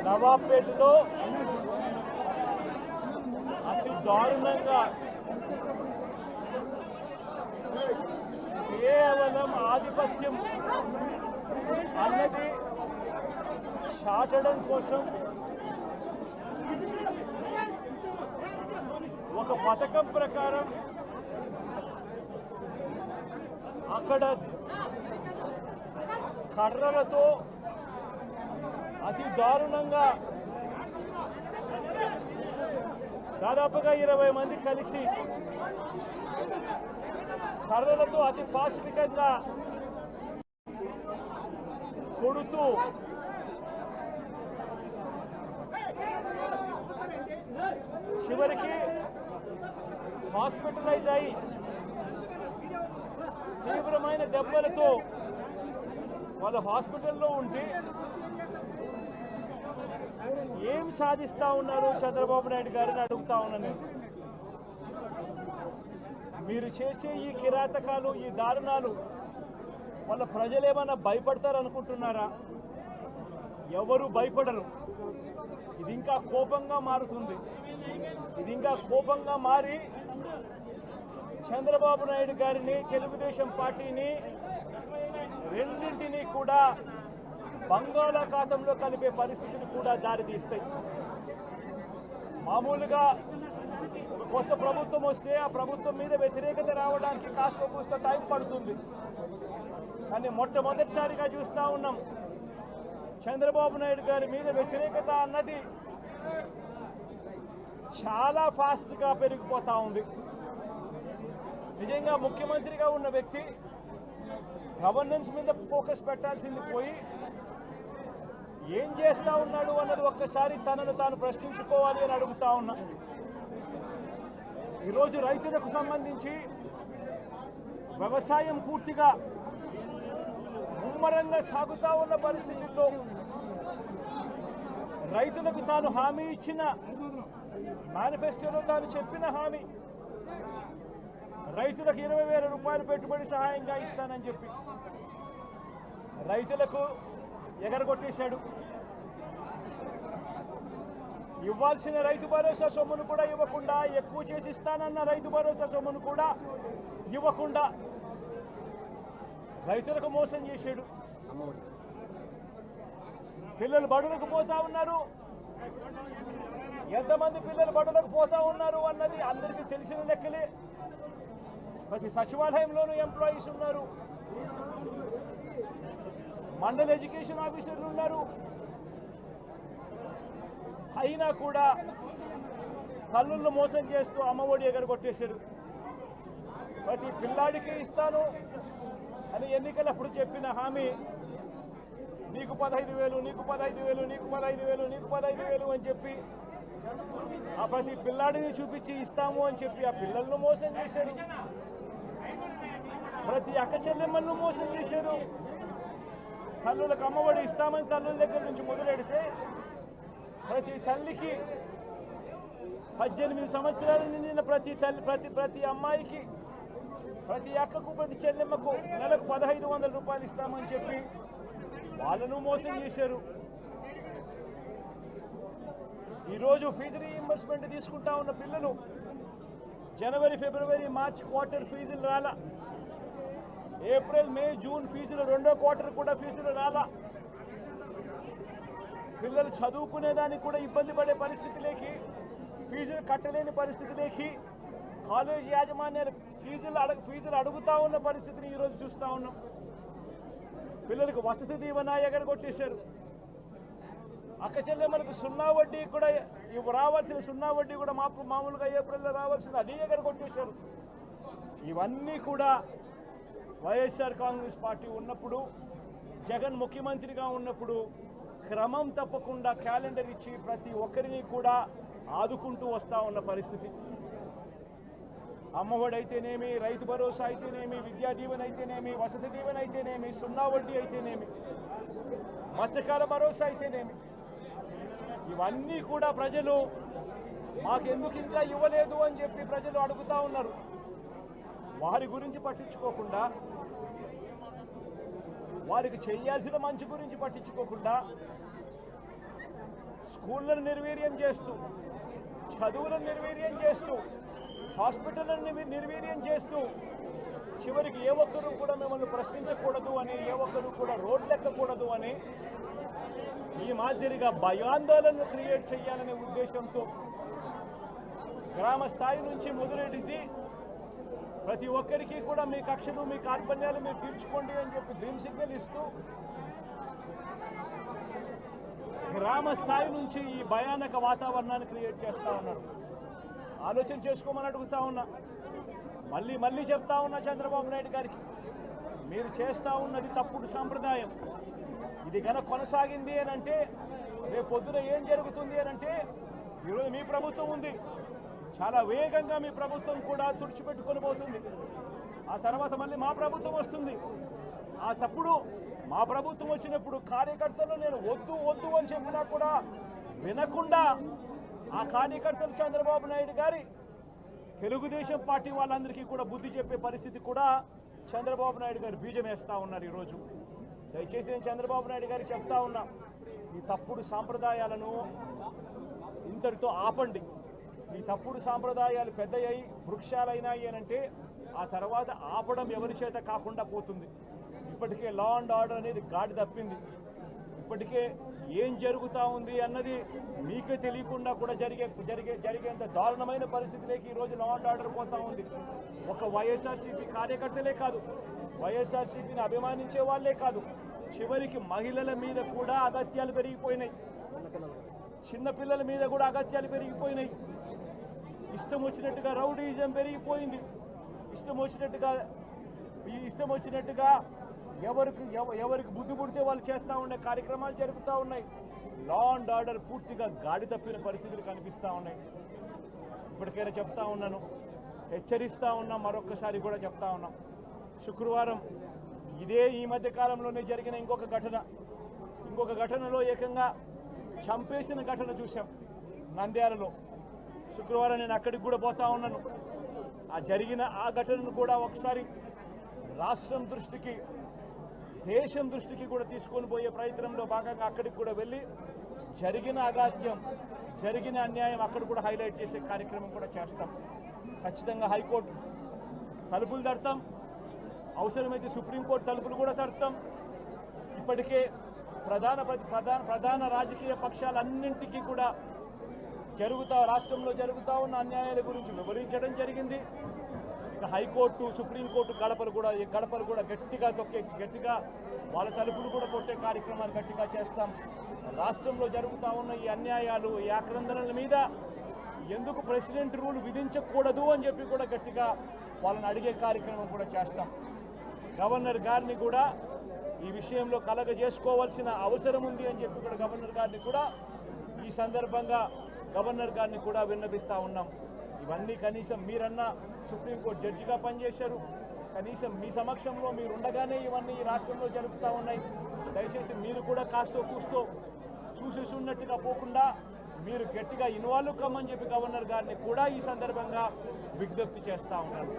నవాబ్పేటలో అతి దారుణంగా కేవలం ఆధిపత్యం అన్నది చాటడం కోసం ఒక పథకం ప్రకారం అక్కడ కర్రలతో అతి దారుణంగా దాదాపుగా 20 మంది కలిసి కర్రలతో అతి పాశవికంగా కొడుతూ చివరికి హాస్పిటలైజ్ అయి తీవ్రమైన దెబ్బలతో వాళ్ళు హాస్పిటల్లో ఉంటే ఏం సాధిస్తా ఉన్నారు చంద్రబాబు నాయుడు గారిని అడుగుతా ఉన్నాను. మీరు చేసే ఈ కిరాతకాలు, ఈ దారుణాలు వాళ్ళ ప్రజలు ఏమన్నా భయపడతారనుకుంటున్నారా? ఎవరు భయపడరు. ఇది ఇంకా కోపంగా మారుతుంది. ఇది ఇంకా కోపంగా మారి చంద్రబాబు నాయుడు గారిని, తెలుగుదేశం పార్టీని రెండింటినీ కూడా బంగాళాఖాతంలో కలిపే పరిస్థితులు కూడా దారితీస్తాయి. మామూలుగా ఒక కొత్త ప్రభుత్వం వస్తే ఆ ప్రభుత్వం మీద వ్యతిరేకత రావడానికి కాస్త కూస్త టైం పడుతుంది. కానీ మొట్టమొదటిసారిగా చూస్తూ ఉన్నాం చంద్రబాబు నాయుడు గారి మీద వ్యతిరేకత అన్నది చాలా ఫాస్ట్గా పెరిగిపోతూ ఉంది. నిజంగా ముఖ్యమంత్రిగా ఉన్న వ్యక్తి గవర్నెన్స్ మీద ఫోకస్ పెట్టాల్సింది పోయి ఏం చేస్తా ఉన్నాడు అన్నది ఒక్కసారి తనను తాను ప్రశ్నించుకోవాలి అని అడుగుతా ఉన్నా. ఈరోజు రైతులకు సంబంధించి వ్యవసాయం పూర్తిగా ముమ్మరంగా సాగుతా ఉన్న పరిస్థితుల్లో రైతులకు తాను హామీ ఇచ్చిన మేనిఫెస్టోలో తాను చెప్పిన హామీ రైతులకు 20,000 రూపాయలు పెట్టుబడి సహాయంగా ఇస్తానని చెప్పి రైతులకు ఎగరగొట్టేశాడు. ఇవ్వాల్సిన రైతు భరోసా సొమ్మును కూడా ఇవ్వకుండా, ఎక్కువ చేసి ఇస్తానన్న రైతు భరోసా సొమ్మును కూడా ఇవ్వకుండా రైతులకు మోసం చేశాడు. పిల్లలు బడులకు పోతా ఉన్నారు. ఎంతమంది పిల్లలు బడులకు పోతా ఉన్నారు అన్నది అందరికీ తెలిసిన లెక్కలే. ప్రతి సచివాలయంలోనూ ఎంప్లాయీస్ ఉన్నారు, మండల ఎడ్యుకేషన్ ఆఫీసర్లు ఉన్నారు. అయినా కూడా తల్లులను మోసం చేస్తూ అమ్మఒడి ఎగరగొట్టేశారు. ప్రతి పిల్లాడికి ఇస్తాను అని ఎన్నికలప్పుడు చెప్పిన హామీ నీకు 15,000, నీకు 15,000, నీకు 15,000, నీకు 15,000 అని చెప్పి ఆ ప్రతి పిల్లాడిని చూపించి ఇస్తాము అని చెప్పి ఆ పిల్లలను మోసం చేశారు. ప్రతి అక్క చెల్లెమ్మలను మోసం చేశారు. తల్లులకు అమ్మఒడి ఇస్తామని తల్లుల దగ్గర నుంచి మొదలెడితే ప్రతి తల్లికి 18 సంవత్సరాలు నిండిన ప్రతి అమ్మాయికి, ప్రతి అక్కకు, ప్రతి చెల్లెమ్మకు నెలకు 1,500 రూపాయలు ఇస్తామని చెప్పి వాళ్ళను మోసం చేశారు. ఈరోజు ఫీజు రీఇంబర్స్మెంట్ తీసుకుంటా ఉన్న పిల్లలు జనవరి, ఫిబ్రవరి, మార్చ్ క్వార్టర్ ఫీజులు రాలా. ఏప్రిల్, మే, జూన్ ఫీజులు, 2వ క్వార్టర్ కూడా ఫీజులు రాలా. పిల్లలు చదువుకునేదానికి కూడా ఇబ్బంది పడే పరిస్థితిలోకి, ఫీజులు కట్టలేని పరిస్థితిలోకి కాలేజీ యాజమాన్యాలు ఫీజులు అడుగుతా ఉన్న పరిస్థితిని ఈరోజు చూస్తూ ఉన్నాం. పిల్లలకు వసతి దీవెన ఎగరగొట్టేశారు. అక్క చెల్లెమ్మలకు 0 వడ్డీ కూడా రావాల్సిన 0 వడ్డీ కూడా మామూలుగా ఏప్రిల్లో రావాల్సిన అది ఎగరగొట్టేశారు. ఇవన్నీ కూడా వైఎస్ఆర్ కాంగ్రెస్ పార్టీ ఉన్నప్పుడు, జగన్ ముఖ్యమంత్రిగా ఉన్నప్పుడు క్రమం తప్పకుండా క్యాలెండర్ ఇచ్చి ప్రతి ఒక్కరిని కూడా ఆదుకుంటూ వస్తూ ఉన్న పరిస్థితి. అమ్మఒడి అయితేనేమి, రైతు భరోసా అయితేనేమి, విద్యా దీవెన అయితేనేమి, వసతి దీవెన అయితేనేమి, 0 వడ్డీ అయితేనేమి, మత్స్యకాల భరోసా అయితేనేమి, ఇవన్నీ కూడా ప్రజలు మాకెందుకు ఇంకా ఇవ్వలేదు అని చెప్పి ప్రజలు అడుగుతూ ఉన్నారు. వారి గురించి పట్టించుకోకుండా, వారికి చేయాల్సిన మంచి గురించి పట్టించుకోకుండా స్కూళ్ళను నిర్వీర్యం చేస్తూ, చదువులను నిర్వీర్యం చేస్తూ, హాస్పిటళ్లను నిర్వీర్యం చేస్తూ, చివరికి ఏ ఒక్కరూ కూడా మిమ్మల్ని ప్రశ్నించకూడదు అని, ఏ ఒక్కరూ కూడా రోడ్లెక్కకూడదు అని ఈ మాదిరిగా భయాందోళనలు క్రియేట్ చేయాలనే ఉద్దేశంతో గ్రామ స్థాయి నుంచి మొదలెడితే ప్రతి ఒక్కరికి కూడా మీ కక్షలు, మీ కార్పణ్యాలు మీరు తీర్చుకోండి అని చెప్పి గ్రీన్ సిగ్నల్ ఇస్తూ గ్రామ స్థాయి నుంచి ఈ భయానక వాతావరణాన్ని క్రియేట్ చేస్తూ ఉన్నారు. ఆలోచన చేసుకోమని అడుగుతా ఉన్నా. మళ్ళీ చెప్తా ఉన్నా చంద్రబాబు నాయుడు గారికి, మీరు చేస్తూ ఉన్నది తప్పుడు సాంప్రదాయం. ఇది కనుక కొనసాగింది అని అంటే రేపు పొద్దున ఏం జరుగుతుంది అని అంటే, ఈరోజు మీ ప్రభుత్వం ఉంది, చాలా వేగంగా మీ ప్రభుత్వం కూడా తుడిచిపెట్టుకొని పోతుంది. ఆ తర్వాత మళ్ళీ మా ప్రభుత్వం వస్తుంది. ఆ తప్పుడు మా ప్రభుత్వం వచ్చినప్పుడు కార్యకర్తలు నేను వద్దు అని చెప్పినా కూడా వినకుండా ఆ కార్యకర్తలు చంద్రబాబు నాయుడు గారి తెలుగుదేశం పార్టీ వాళ్ళందరికీ కూడా బుద్ధి చెప్పే పరిస్థితి కూడా చంద్రబాబు నాయుడు గారు బీజం వేస్తూ ఉన్నారు. ఈరోజు దయచేసి నేను చంద్రబాబు నాయుడు గారికి చెప్తా ఉన్నా, ఈ తప్పుడు సాంప్రదాయాలను ఇంతటితో ఆపండి. ఈ తప్పుడు సాంప్రదాయాలు పెద్దయ్యాయి, వృక్షాలైనాయి అని అంటే ఆ తర్వాత ఆపడం ఎవరి చేత కాకుండా పోతుంది. ఇప్పటికే లా అండ్ ఆర్డర్ అనేది గాడి తప్పింది. ఇప్పటికే ఏం జరుగుతూ ఉంది అన్నది మీకే తెలియకుండా కూడా జరిగేంత దారుణమైన పరిస్థితిలోకి ఈరోజు లా అండ్ ఆర్డర్ పోతూ ఉంది. ఒక వైఎస్ఆర్సీపీ కార్యకర్తలే కాదు, వైఎస్ఆర్సీపీని అభిమానించే వాళ్ళే కాదు, చివరికి మహిళల మీద కూడా అగత్యాలు పెరిగిపోయినాయి, చిన్నపిల్లల మీద కూడా అగత్యాలు పెరిగిపోయినాయి. ఇష్టం వచ్చినట్టుగా రౌడీజం పెరిగిపోయింది. ఇష్టం వచ్చినట్టుగా ఎవరికి బుద్ధి పుడితే వాళ్ళు చేస్తూ ఉండే కార్యక్రమాలు జరుగుతూ ఉన్నాయి. లా అండ్ ఆర్డర్ పూర్తిగా గాడి తప్పిన పరిస్థితులు కనిపిస్తూ ఉన్నాయి. ఇప్పటికైనా చెప్తా ఉన్నాను, హెచ్చరిస్తూ ఉన్నాం, మరొక్కసారి కూడా చెప్తా ఉన్నాం. శుక్రవారం ఈ మధ్య కాలంలోనే జరిగిన ఇంకొక ఘటనలో ఏకంగా చంపేసిన ఘటన చూసాం నంద్యాలలో. శుక్రవారం నేను అక్కడికి కూడా పోతా ఉన్నాను. ఆ ఘటనను కూడా ఒకసారి రాష్ట్రం దృష్టికి, దేశం దృష్టికి కూడా తీసుకొని పోయే ప్రయత్నంలో భాగంగా అక్కడికి కూడా వెళ్ళి జరిగిన అగాత్యం, జరిగిన అన్యాయం అక్కడ కూడా హైలైట్ చేసే కార్యక్రమం కూడా చేస్తాం. ఖచ్చితంగా హైకోర్టు తలుపులు తడతాం, అవసరమైతే సుప్రీంకోర్టు తలుపులు కూడా తడతాం. ఇప్పటికే ప్రధాన రాజకీయ పక్షాలన్నింటికీ కూడా రాష్ట్రంలో జరుగుతూ ఉన్న అన్యాయాల గురించి వివరించడం జరిగింది. ఇక హైకోర్టు, సుప్రీంకోర్టు గడపలు కూడా గట్టిగా వాళ్ళ తలుపులు కూడా కొట్టే కార్యక్రమాలు గట్టిగా చేస్తాం. రాష్ట్రంలో జరుగుతూ ఉన్న ఈ అన్యాయాలు, ఈ ఆక్రందనల మీద ఎందుకు ప్రెసిడెంట్ రూల్ విధించకూడదు అని చెప్పి కూడా గట్టిగా వాళ్ళని అడిగే కార్యక్రమం కూడా చేస్తాం. గవర్నర్ గారిని కూడా ఈ విషయంలో కలగజేసుకోవాల్సిన అవసరం ఉంది అని చెప్పి కూడా గవర్నర్ గారిని కూడా ఈ సందర్భంగా విన్నపిస్తూ ఉన్నాం. ఇవన్నీ కనీసం మీరన్నా సుప్రీంకోర్టు జడ్జిగా పనిచేశారు, కనీసం మీ సమక్షంలో మీరు ఉండగానే ఇవన్నీ ఈ రాష్ట్రంలో జరుగుతూ ఉన్నాయి. దయచేసి మీరు కూడా కాస్తో కూస్తో చూసేసి ఉన్నట్టుగా పోకుండా మీరు గట్టిగా ఇన్వాల్వ్ కమ్మని చెప్పి గవర్నర్ గారిని కూడా ఈ సందర్భంగా విజ్ఞప్తి చేస్తూ ఉన్నారు.